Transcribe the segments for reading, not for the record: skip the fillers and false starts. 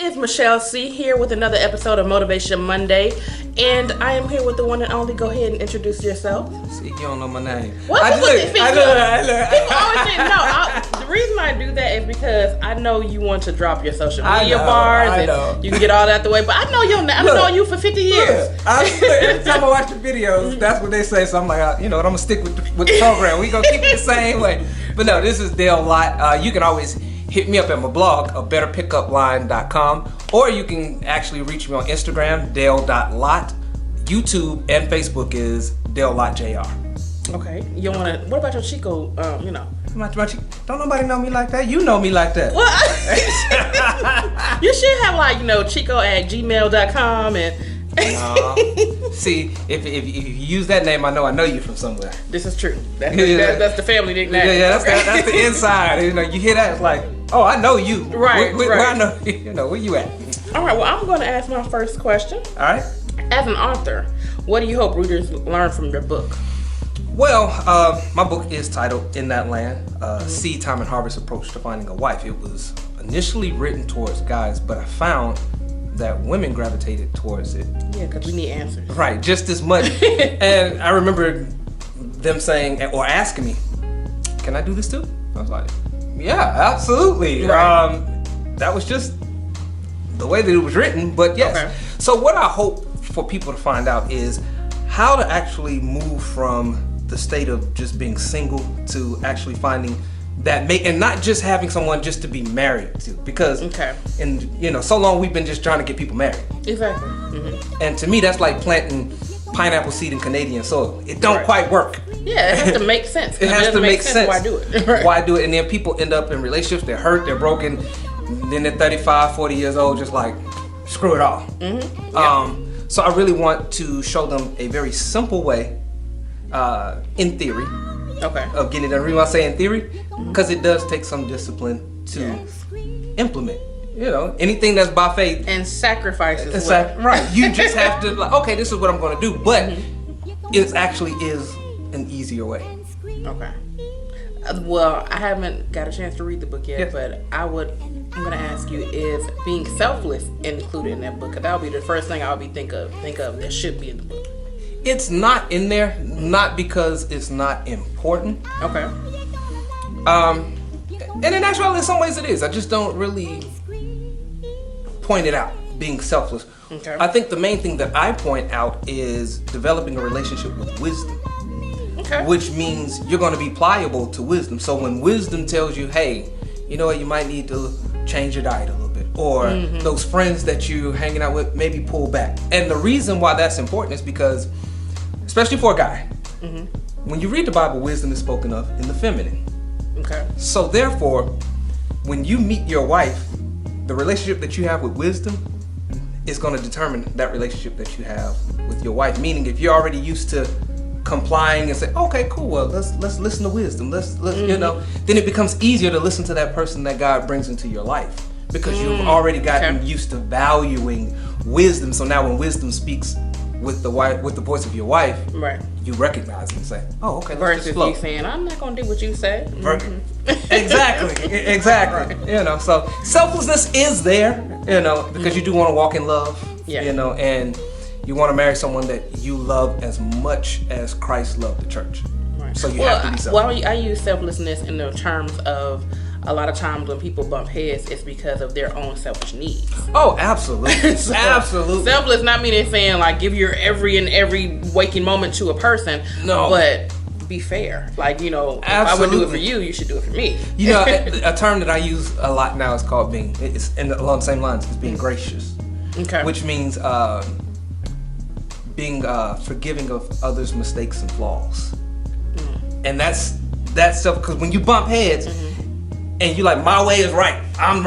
It's Michelle C. here with another episode of Motivation Monday, and I am here with the one and only. Go ahead and introduce yourself. See, you don't know my name. What? I look. People always say no. The reason I do that is because I know you want to drop your social media bars, and you can get all that out the way. But I know your name. I've known you for 50 years. Every time I watch the videos, that's what they say. So I'm like, you know what? I'm gonna stick with the program. We gonna keep it the same way. But no, this is Dale Lott. You can always hit me up at my blog, betterpickupline.com, or you can actually reach me on Instagram, Dale.Lott. YouTube and Facebook is Dale Lott Jr. Okay. You want to? What about your Chico? Don't nobody know me like that. You know me like that. What? You should have Chico@gmail.com and. See, if you use that name, I know you from somewhere. This is true. That's the family nickname. Yeah, that's the inside. You hear that? It's like, oh, I know you. Right. Where I know, where you at? All right. Well, I'm going to ask my first question. All right. As an author, what do you hope readers learn from your book? Well, my book is titled In That Land, Seed Time and Harvest Approach to Finding a Wife. It was initially written towards guys, but I found that women gravitated towards it. Yeah, because we need answers. Right, just as much. And I remember them saying or asking me, can I do this too? I was like, yeah, absolutely. Right. That was just the way that it was written, but yes. Okay. So what I hope for people to find out is how to actually move from the state of just being single to actually finding that mate, and not just having someone just to be married to, because so long we've been just trying to get people married. Exactly. Mm-hmm. And to me, that's like planting pineapple seed in Canadian soil. It don't quite work. Yeah, it has to make sense. It has to make sense. Why do it? Right. Why do it? And then people end up in relationships. They're hurt. They're broken. Then they're 35, 40 years old, just like screw it all. Mm-hmm. Yeah. So I really want to show them a very simple way, in theory. Okay. Of getting it done. The reason I say in theory, because it does take some discipline to implement. Anything that's by faith and sacrifices. Right. You just have to okay, this is what I'm going to do, but it actually is an easier way. Okay. Well, I haven't got a chance to read the book yet, but I'm going to ask you, is being selfless included in that book? Because that would be the first thing I would think of that should be in the book. It's not in there, not because it's not important. Okay. And in actuality, in some ways it is. I just don't really point it out, being selfless. Okay. I think the main thing that I point out is developing a relationship with wisdom. Okay. Which means you're going to be pliable to wisdom. So when wisdom tells you, hey, you know what, you might need to change your diet a little bit, or those friends that you're hanging out with, maybe pull back. And the reason why that's important is because, especially for a guy, when you read the Bible, wisdom is spoken of in the feminine. Okay. So therefore, when you meet your wife, the relationship that you have with wisdom is going to determine that relationship that you have with your wife. Meaning, if you're already used to complying and say, okay, cool, well, let's listen to wisdom. Let's then it becomes easier to listen to that person that God brings into your life, because you've already gotten used to valuing wisdom. So now when wisdom speaks with the voice of your wife, right, you recognize it and say, oh, okay, let's versus just flow. You saying, I'm not going to do what you said. Exactly. Right. So selflessness is there, because you do want to walk in love, and you want to marry someone that you love as much as Christ loved the church. Right. So you have to be selfless. Well, I use selflessness in the terms of a lot of times when people bump heads, it's because of their own selfish needs. Oh, absolutely. Absolutely. Selfless not meaning saying give your every waking moment to a person. No. But be fair. If I would do it for you, you should do it for me. A term that I use a lot now is called it's along the same lines, is being gracious. Okay. Which means being forgiving of others' mistakes and flaws. And that's stuff, because when you bump heads, and you're like, my way is right, I'm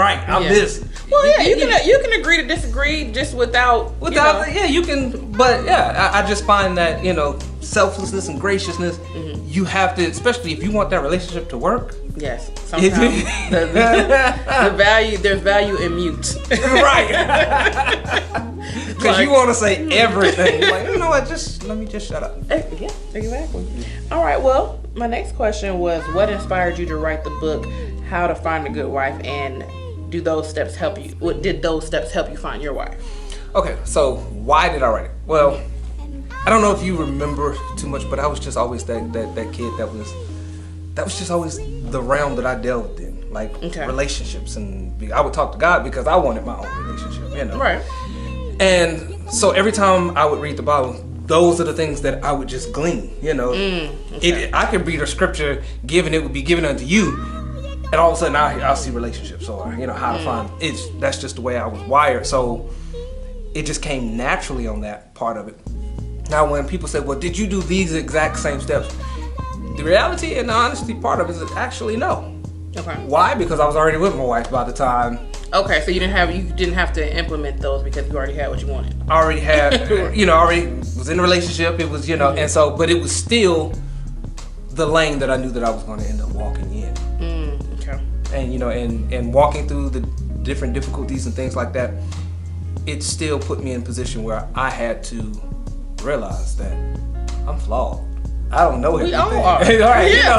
this. Well, yeah, you can agree to disagree just without you can. But I just find that selflessness and graciousness, you have to, especially if you want that relationship to work. Yes, sometimes there's value in mute. Right. Because you want to say everything. You're like, you know what, let me just shut up. Yeah, exactly. All right, well, my next question was, what inspired you to write the book, How to Find a Good Wife? And did those steps help you find your wife? Okay, so why did I write it? Well, I don't know if you remember too much, but I was just always that kid that was just always the realm that I dealt in, like relationships, and I would talk to God because I wanted my own relationship, you know. Right. And so every time I would read the Bible, those are the things that I would just glean, you know. I could read a scripture given, it would be given unto you, and all of a sudden I'll see relationships, or you know, how to find it. That's just the way I was wired. So it just came naturally on that part of it. Now when people say, well, did you do these exact same steps? The reality and the honesty part of it is actually no. Okay. Why? Because I was already with my wife by the time. Okay, so you didn't have to implement those because you already had what you wanted. I already had, you know, already was in a relationship. It was, you know, and so, but it was still the lane that I knew that I was going to end up walking in. Okay. And you know, and walking through the different difficulties and things like that, it still put me in a position where I had to realize that I'm flawed. I don't know everything. We all are. Right? Yeah, you know,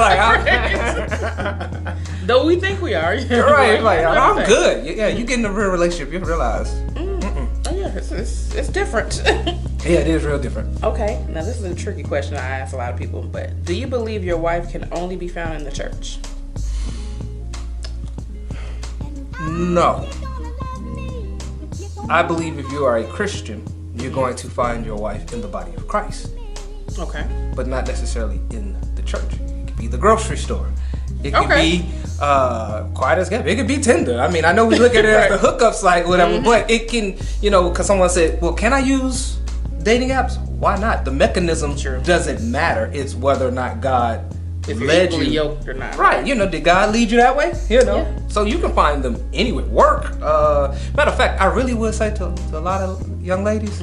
like though we think we are. right? Like I'm good. Yeah, you get in a real relationship, you realize. Oh yeah, it's different. Yeah, it is real different. Okay, now this is a tricky question I ask a lot of people, but do you believe your wife can only be found in the church? No. I believe if you are a Christian, you're going to find your wife in the body of Christ. Okay. But not necessarily in the church. It could be the grocery store. It could be quiet as kept. It could be Tinder. I mean, I know we look at it as the hookup site, whatever, but it can, you know, because someone said, well, can I use dating apps? Why not? The mechanism doesn't matter. It's whether or not God led you. Yoked or not. Right. You know, did God lead you that way? You know, so you can find them anywhere. Work. Matter of fact, I really would say to a lot of young ladies,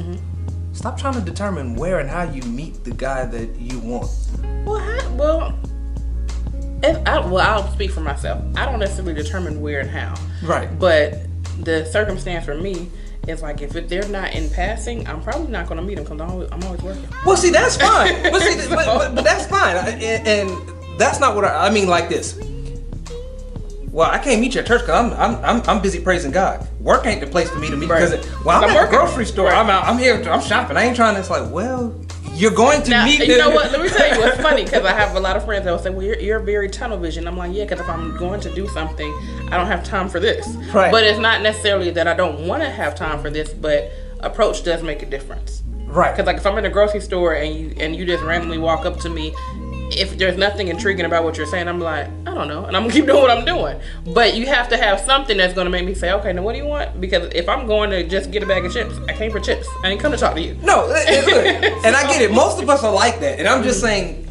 stop trying to determine where and how you meet the guy that you want. I'll speak for myself. I don't necessarily determine where and how. Right. But the circumstance for me is like if they're not in passing, I'm probably not going to meet them because I'm always working. Well, see, that's fine. but that's fine. And that's not what I mean. Like this. Well, I can't meet you at church because I'm busy praising God. Work ain't the place for me to meet because I'm at the grocery store. Right. I'm here. I'm shopping. I ain't trying to. It's like, well, you're going to meet. You know what? Let me tell you what's funny because I have a lot of friends that will say, "Well, you're very tunnel vision." I'm like, yeah, because if I'm going to do something, I don't have time for this. Right. But it's not necessarily that I don't want to have time for this, but approach does make a difference. Right. Because like if I'm in a grocery store and you just randomly walk up to me. If there's nothing intriguing about what you're saying, I'm like, I don't know. And I'm going to keep doing what I'm doing. But you have to have something that's going to make me say, okay, now what do you want? Because if I'm going to just get a bag of chips, I came for chips. I ain't come to talk to you. No, look. And I get it. Most of us are like that. And I'm just saying,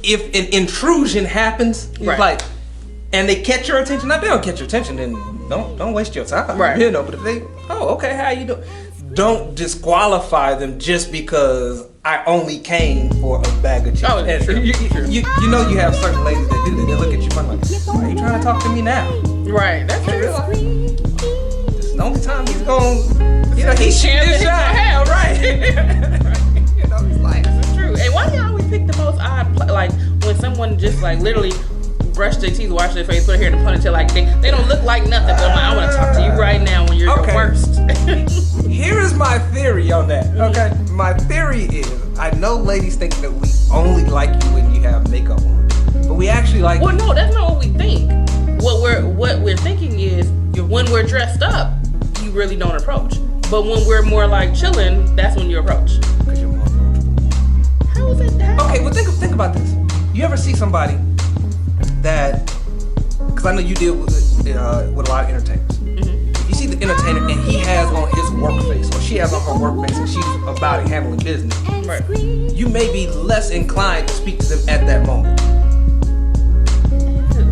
if an intrusion happens, it's like, and they catch your attention. Now, if they don't catch your attention, then don't waste your time. Right. You know, but if they, okay, how you doing? Don't disqualify them just because I only came for a bag of chips. Oh, yeah, true. You know you have certain ladies that do that. They look at you funny like, why are you trying to talk to me now? Right, that's true. This is the only time he's going, you know, he's shooting his shot. Hell, right. Right. You know, it's like, this is true. And why do you always pick the most odd, like when someone just like literally brush their teeth, wash their face, put their hair in a ponytail, like they don't look like nothing, but I'm like, I want to talk to you right now when you're the worst. Here is my theory on that. Okay, my theory is I know ladies think that we only like you when you have makeup on, but we actually like. Well, no, that's not what we think. What we're thinking is when we're dressed up, you really don't approach. But when we're more like chilling, that's when you approach. Because you're more approachable. How is it that? Okay, well think about this. You ever see somebody that? Because I know you deal with a lot of entertainers. You see the entertainer and he has on his work face or she has on her work face and she's about it handling business. Right. You may be less inclined to speak to them at that moment.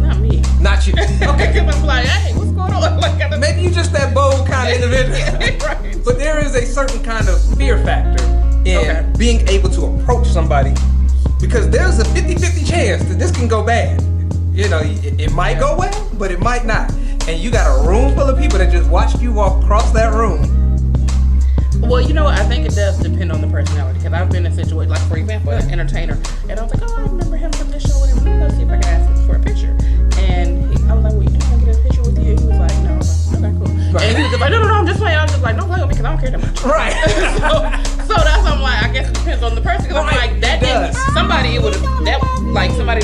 Not me. Not you. Okay. Because I'm like, hey, what's going on? Like, maybe you're just that bold kind of individual. Right. But there is a certain kind of fear factor in being able to approach somebody because there's a 50-50 chance that this can go bad. You know, it might go well, but it might not. And you got a room full of people that just watched you walk across that room. Well, you know what? I think it does depend on the personality. Because I've been in a situation, like for example, an entertainer, and I was like, oh, I remember him from this show. Whatever. Let me go see if I can ask him for a picture. And I was like, well, you think I can get a picture with you? And he was like, no. I was like, niggas like, no, I'm just playing. I'm just like, don't play with me because I don't care that much. Right. so that's I'm like, I guess it depends on the person. Because I'm like, that didn't somebody it would have somebody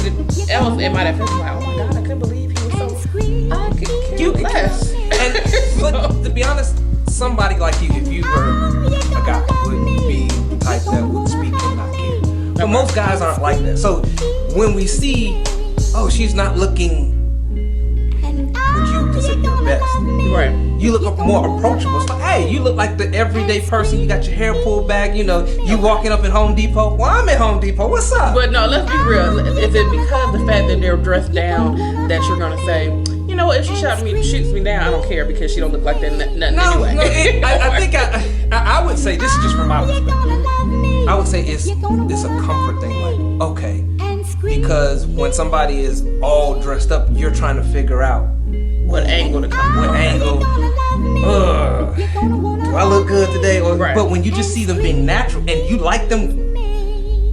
else it might have felt like, oh my god, I couldn't believe he was so. I could care less. But to be honest, somebody like you, if you were a guy, would be the type that would speak and not care. But most guys aren't like that. So when we see, oh, she's not looking what you consider your best. Right. You look more approachable. It's like, hey, you look like the everyday person. You got your hair pulled back. You know, you walking up in Home Depot. Well, I'm at Home Depot. What's up? But no, let's be real. Is it because the fact that they're dressed down that you're gonna say, you know what? If she shoots me down, I don't care because she don't look like that nothing anyway. No, I think I would say this is just from my perspective. I would say it's a comfort thing. Like, okay, because when somebody is all dressed up, you're trying to figure out what angle to come. What angle? Do I look good today? Right. But when you just see them being natural and you like them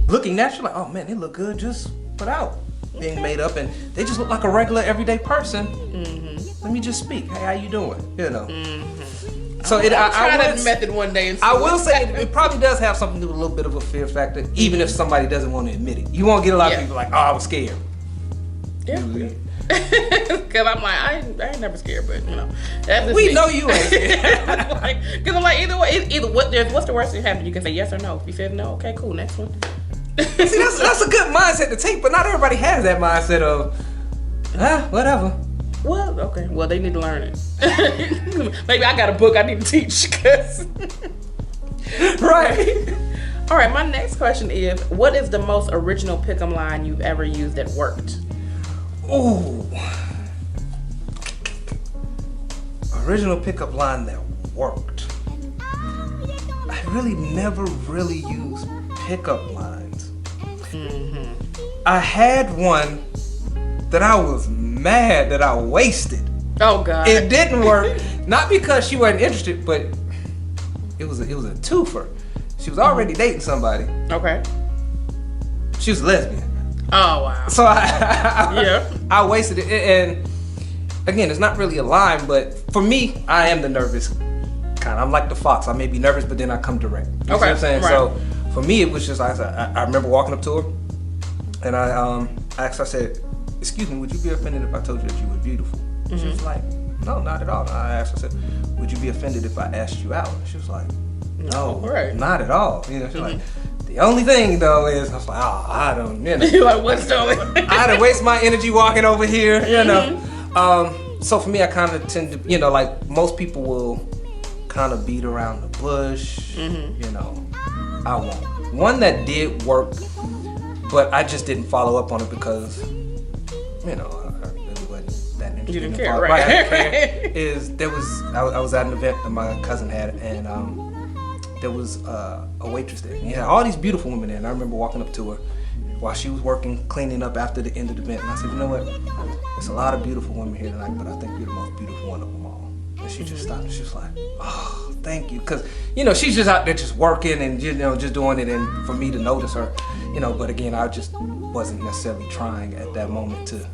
looking natural, like, oh man, they look good just without being made up, and they just look like a regular everyday person. Mm-hmm. Let me just speak. Hey, how you doing? You know. Mm-hmm. So I try that method one day. And I will say it probably does have something to do with a little bit of a fear factor, even if somebody doesn't want to admit it. You won't get a lot of people like, oh, I was scared. Yeah. Because I'm like, I ain't never scared, but you know, that's we know you ain't scared. Because I'm like, either way, what's the worst that happen? You can say yes or no. If you said no, okay, cool, next one. See, that's a good mindset to take, but not everybody has that mindset of, whatever. Well, okay, well they need to learn it. Maybe I got a book I need to teach. Right. All right, my next question is, what is the most original pick-up line you've ever used that worked? Ooh. Original pickup line that worked. I really never really used pickup lines. Mm-hmm. I had one that I was mad that I wasted. Oh God. It didn't work. Not because she wasn't interested, but it was a twofer. She was already dating somebody. Okay. She was a lesbian. Oh wow. So I wasted it, and again, it's not really a line, but for me, I am the nervous kind. I'm like the fox. I may be nervous, but then I come direct. You see what I'm saying? Right. So for me, it was just I remember walking up to her, and I asked. I said, "Excuse me, would you be offended if I told you that you were beautiful?" Mm-hmm. She was like, "No, not at all." I asked. I said, "Would you be offended if I asked you out?" She was like, "No, not at all." You know, she's like. The only thing though is I was like, oh, I don't, you know. You're like, what's going? I done waste my energy walking over here, you know. So for me, I kind of tend to, you know, like most people will kind of beat around the bush, you know. I won't. One that did work, but I just didn't follow up on it because, you know, I really wasn't that interested. You didn't care, right? I didn't care. I was at an event that my cousin had, and there was a waitress there. And he had all these beautiful women there, and I remember walking up to her while she was working, cleaning up after the end of the event, and I said, you know what? There's a lot of beautiful women here tonight, but I think you're the most beautiful one of them all. And she just stopped, and she was like, oh, thank you. Because, you know, she's just out there just working and, you know, just doing it, and for me to notice her, you know, but again, I just wasn't necessarily trying at that moment to...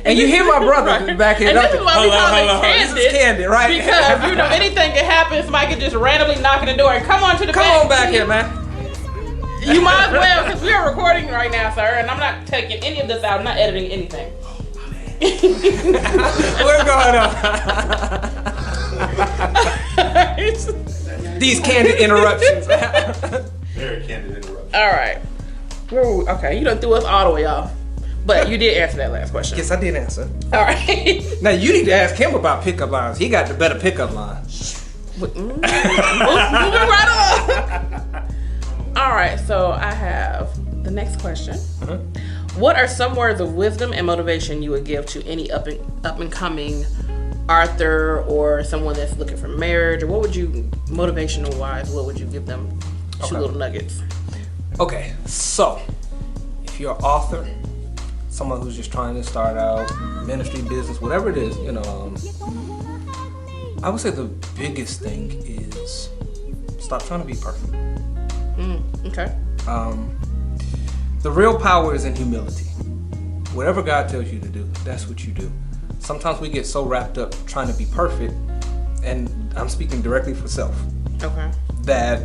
And you hear my brother back here. And this is why we call it Kandid. This is Kandid, right? Because, you know, anything can happen. Somebody could just randomly knock on the door and come on to the back. Come on back here, man. You might as well, because we are recording right now, sir, and I'm not taking any of this out. I'm not editing anything. What's going on? These candid interruptions. Very candid interruptions. All right. Okay, you done threw us all the way off. But you did answer that last question. Yes, I did answer. All right. Now you need to ask him about pickup lines. He got the better pickup line. Moving right on. All right, so I have the next question. Uh-huh. What are some words of wisdom and motivation you would give to any up and coming author or someone that's looking for marriage? Or what would you, motivational wise, what would you give them? Two little nuggets. Okay, so if you're an author, someone who's just trying to start out, ministry, business, whatever it is, you know, I would say the biggest thing is stop trying to be perfect. Okay. The real power is in humility. Whatever God tells you to do, that's what you do. Sometimes we get so wrapped up trying to be perfect, and I'm speaking directly for self, Okay. that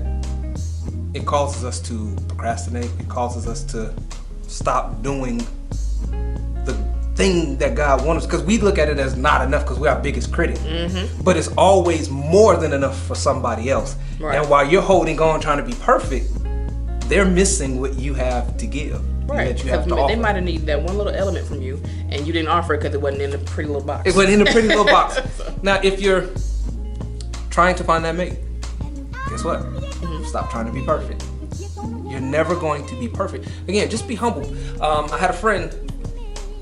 it causes us to procrastinate. It causes us to stop doing the thing that God wants, because we look at it as not enough because we're our biggest critic. But it's always more than enough for somebody else. Right. And while you're holding on trying to be perfect, they're missing what you have to give. Right. That you have to They offer. might have needed that one little element from you, and you didn't offer it because it wasn't in the pretty little box. It went in a pretty little box. Now, if you're trying to find that mate, guess what? Stop trying to be perfect. You're never going to be perfect. Again, just be humble. I had a friend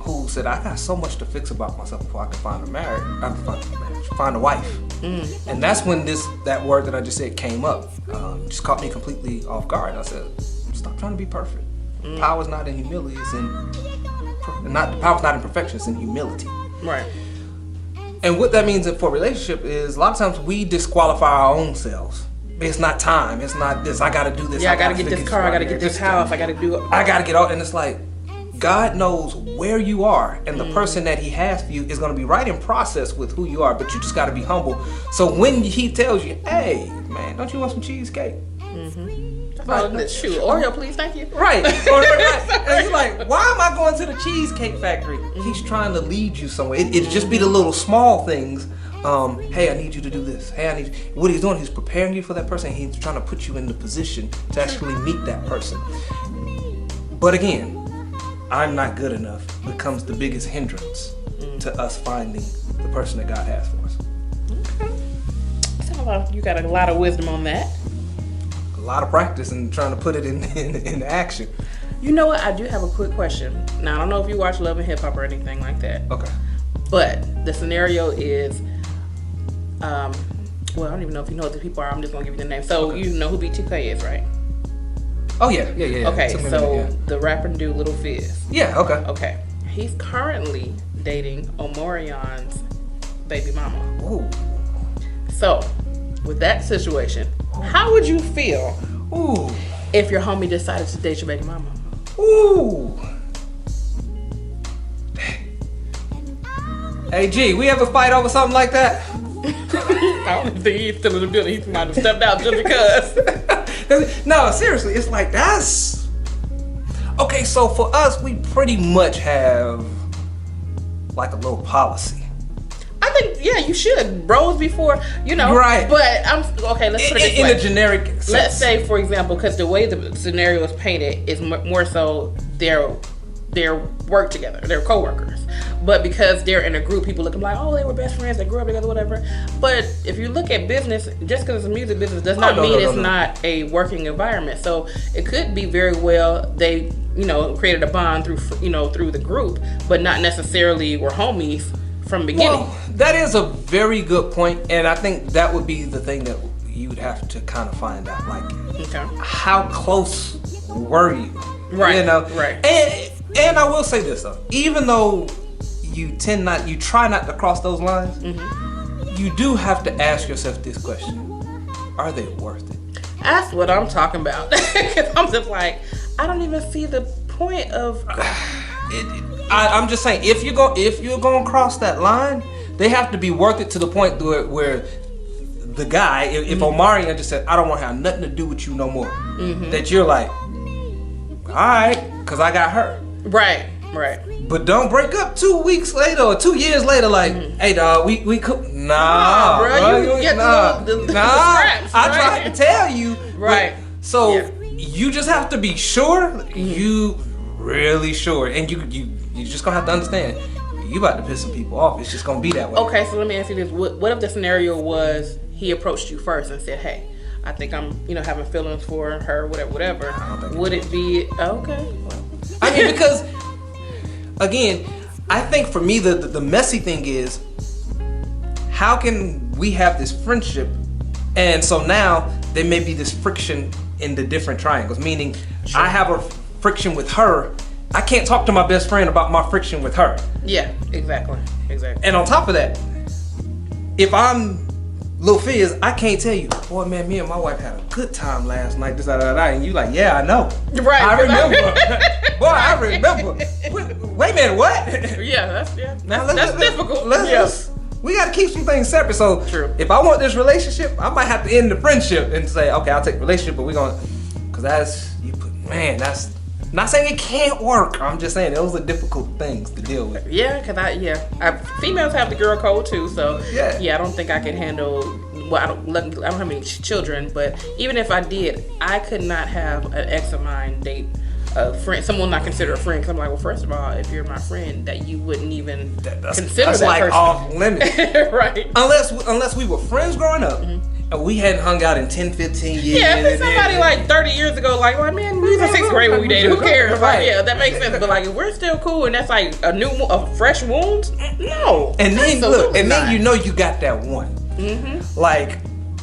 who said, I got so much to fix about myself before I can find find a wife. And that's when that word that I just said came up. Just caught me completely off guard. I said, stop trying to be perfect. Power's not in humility, the power's not in perfection, it's in humility. Right. And what that means for a relationship is a lot of times we disqualify our own selves. It's not time. It's not this. I gotta do this. Yeah, I gotta get this car. I gotta get this house. I gotta do it. I gotta get all. And it's like, God knows where you are, and the person that He has for you is gonna be right in process with who you are. But you just gotta be humble. So when He tells you, "Hey, man, don't you want some cheesecake?" Shoot, Oreo, please, thank you. Right. And you're like, why am I going to the Cheesecake Factory? He's trying to lead you somewhere. It'd just be the little small things. Hey, I need you to do this. Hey, I need. What he's doing, he's preparing you for that person. He's trying to put you in the position to actually meet that person. But again, I'm not good enough becomes the biggest hindrance to us finding the person that God has for us. So you got a lot of wisdom on that. A lot of practice and trying to put it in action. You know what? I do have a quick question. Now, I don't know if you watch Love and Hip Hop or anything like that. Okay. But the scenario is, well, I don't even know if you know what the people are. I'm just gonna give you the name. So you know who B2K is, right? Oh yeah. Okay, Took me a so minute, yeah. the rapper dude Little Fizz. Yeah. Okay. Okay, he's currently dating Omarion's baby mama. Ooh. So, with that situation, how would you feel Ooh. if your homie decided to date your baby mama? Ooh. Hey G, we ever fight over something like that? I don't think he's still in the building. He might have stepped out just because. No, seriously, it's like that's okay. So for us, we pretty much have like a little policy. I think, yeah, you should. Bros before, you know. Right. But okay, let's put it this way. In a generic sense. Let's say, for example, because the way the scenario is painted is more so their work together, they're co-workers. But because they're in a group, people look like, oh, they were best friends, they grew up together, whatever. But if you look at business, just because it's a music business does not mean it's not a working environment. So it could be very well they, created a bond through the group, but not necessarily were homies from the beginning. Well, that is a very good point, and I think that would be the thing that you would have to kind of find out, like, how close were you? Right. Right. And I will say this though, even though you try not to cross those lines, you do have to ask yourself this question: are they worth it? That's what I'm talking about. I'm just like, I don't even see the point of. I'm just saying, if you're going to cross that line, they have to be worth it to the point where the guy, if Omarion just said, I don't want to have nothing to do with you no more, that you're like, all right, because I got hurt. Right. But don't break up 2 weeks later or 2 years later, like, hey dog, we could, nah, bro, you get the scraps, I tried to tell you, right? So you just have to be sure, you really sure, and you just gonna have to understand, you about to piss some people off. It's just gonna be that way. Okay, so let me ask you this: what if the scenario was he approached you first and said, "Hey, I think I'm, having feelings for her, whatever." Would it be okay? Well. I mean, because again, I think for me the messy thing is, how can we have this friendship, and so now there may be this friction in the different triangles. Meaning, I have a friction with her. I can't talk to my best friend about my friction with her. Yeah, exactly. And on top of that, if I'm Lil Fizz, I can't tell you, boy, man, me and my wife had a good time last night, and you like, yeah, I know. Right. I remember. Boy, I remember. Wait a minute, what? Yeah, that's Now that's difficult. we got to keep some things separate. So True. if I want this relationship, I might have to end the friendship and say, okay, I'll take the relationship, but we're going to, because that's, not saying it can't work. I'm just saying those are difficult things to deal with. Yeah, because females have the girl code too, so Yeah. I don't think I can handle. Well, I don't have any children, but even if I did, I could not have an ex of mine date a friend, someone not consider a friend. Because I'm like, well, first of all, if you're my friend, that you wouldn't even consider that's that like person. off limits. Right. Unless we were friends growing up. And we hadn't hung out in 10, 15 years. Yeah, if it's somebody like 30 years ago, like, well, man, we was in 6th grade when we dated. Who cares? Like, yeah, that makes sense. But like, if we're still cool and that's like a fresh wound, no. And then look, and then you know you got that one. Mm-hmm. Like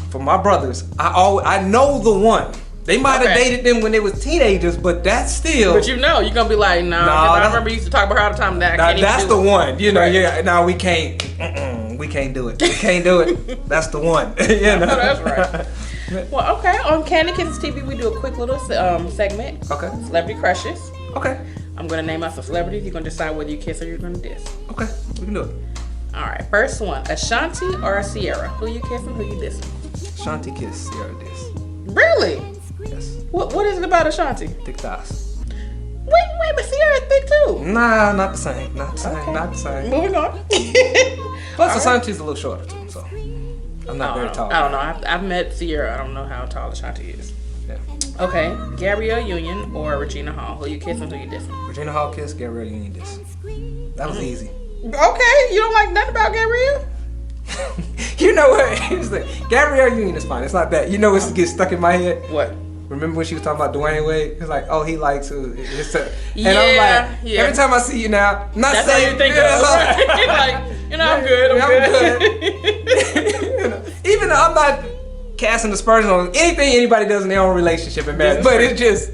for my brothers, I know the one. They might have dated them when they was teenagers, but that's still. But you know, you're gonna be like, no. I remember you used to talk about her all the time. That's the one. You know, yeah. No, we can't. We can't do it. We can't do it. That's the one. You know? That's right. Well, okay. On Kandid Kisses TV, we do a quick little segment. Okay. Celebrity crushes. Okay. I'm gonna name us a celebrity. You're gonna decide whether you kiss or you're gonna diss. Okay. We can do it. All right. First one: Ashanti or a Sierra? Who you kissing? Who you dissing? Ashanti kiss, Sierra diss. Really? Yes. What is it about Ashanti? Thick thighs. Wait, but Sierra's thick too. Nah, not the same. Not the same. Okay. Not the same. Moving on. Plus, Ashanti's a little shorter too, so I'm not very tall. I don't know. I've met Sierra. I don't know how tall Ashanti is. Yeah. Okay, Gabrielle Union or Regina Hall? Who you kissing? Who you dissing? Regina Hall kiss, Gabrielle Union diss. That was easy. Okay, you don't like nothing about Gabrielle? You know what? Here's the thing. Gabrielle Union is fine. It's not that. You know what gets stuck in my head? What? Remember when she was talking about Dwayne Wade? It's like, oh, he likes her. And Yeah, I'm like, yeah. every time I see you now, not That's saying how you think of it. Like, I'm good. I'm good. You know, even though I'm not casting aspersions on anything anybody does in their own relationship and marriage, but it's just.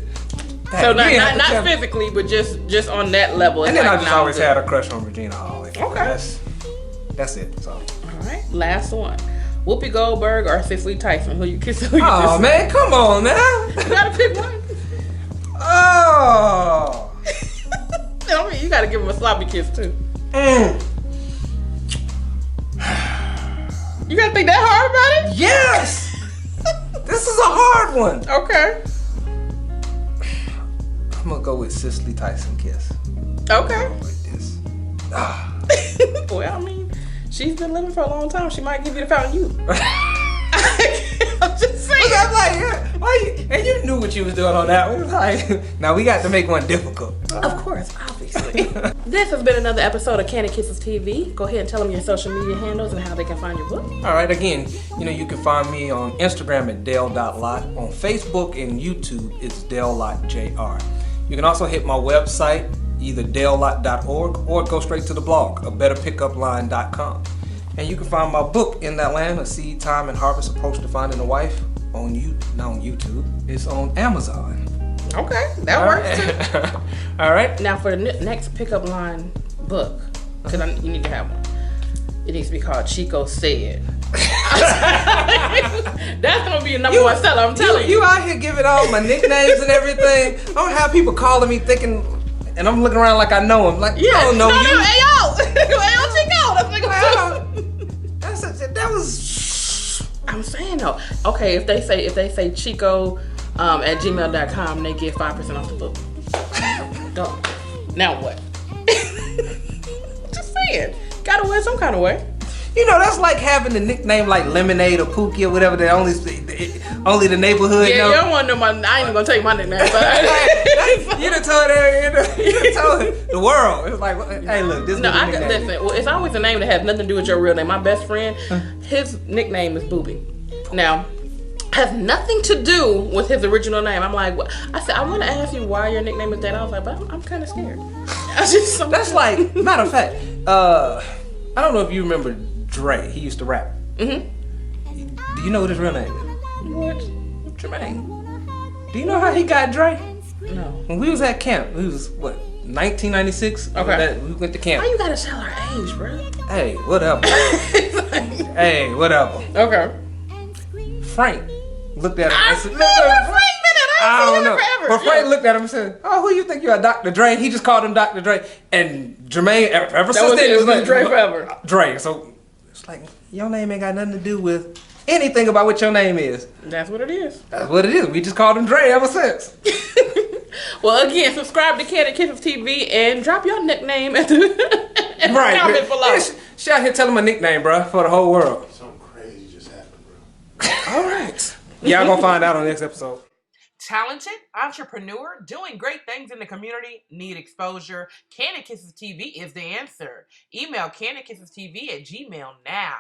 So not physically, but just on that level. And then I just always had a crush on Regina Hall. Like, okay. That's it. So. All right, last one. Whoopi Goldberg or Cicely Tyson? Who you kissing? Oh man, come on now. You gotta pick one. Oh. I mean, you gotta give him a sloppy kiss too. You gotta think that hard about it? Yes. This is a hard one. Okay. I'm gonna go with Cicely Tyson kiss. Okay. Like this. Well, I mean, she's been living for a long time. She might give you the fountain youth. I'm just saying. I'm like, yeah, and you knew what you was doing on that one. Like, now we got to make one difficult. Of course, obviously. This has been another episode of Kandid Kisses TV. Go ahead and tell them your social media handles and how they can find your book. All right, again, you can find me on Instagram at Dale.Lott. On Facebook and YouTube, it's Dale Lott JR. You can also hit my website, either DaleLott.org or go straight to the blog, abetterpickupline.com. And you can find my book, In That Land, A Seed, Time, and Harvest Approach to Finding a Wife, not on YouTube. It's on Amazon. Okay, that works too. All right. Now for the next pickup line book, because you need to have one. It needs to be called Chico Said. That's gonna be a number one seller. I'm telling you. You out here giving all my nicknames and everything. I don't have people calling me thinking, and I'm looking around like I know him. Like, I don't know you. Hey yo, Chico. That's like that was. I'm saying though. Okay, if they say Chico at gmail.com, they get 5% off the book. Now what? Just saying. Gotta win some kind of way. You know, that's like having the nickname like Lemonade or Pookie or whatever that only the neighborhood Yeah, know. you don't want to know I ain't even gonna tell you my nickname, but you done told the world. It's like, hey, look, this is the nickname. Listen. Well, it's always a name that has nothing to do with your real name. My best friend, his nickname is Booby. Now, has nothing to do with his original name. I'm like, what? I said, I want to ask you why your nickname is that. I was like, but I'm kind of scared. That's like, matter of fact, I don't know if you remember Dre. He used to rap. Mm-hmm. Do you know what his real name is? What? Jermaine. Do you know how he got Dre? No. When we was at camp, we was, 1996? Okay. We went to camp. How you gotta tell our age, bro? Hey, whatever. Hey, whatever. Okay. Frank looked at him and said, I don't know. But Frank looked at him and said, oh, who you think you are, Dr. Dre? He just called him Dr. Dre. And Jermaine, ever since then, it was Dre forever. Dre. So It's like, your name ain't got nothing to do with anything about what your name is. That's what it is. That's what it is. We just called him Dre ever since. Well, again, subscribe to Kandid Kisses TV and drop your nickname at the comment below. Yeah, shout here, tell him a nickname, bro, for the whole world. Something crazy just happened, bro. All right. Y'all gonna find out on the next episode. Talented entrepreneur doing great things in the community, need exposure. Kandid Kisses TV is the answer. Email KandidKissesTV@gmail.com now.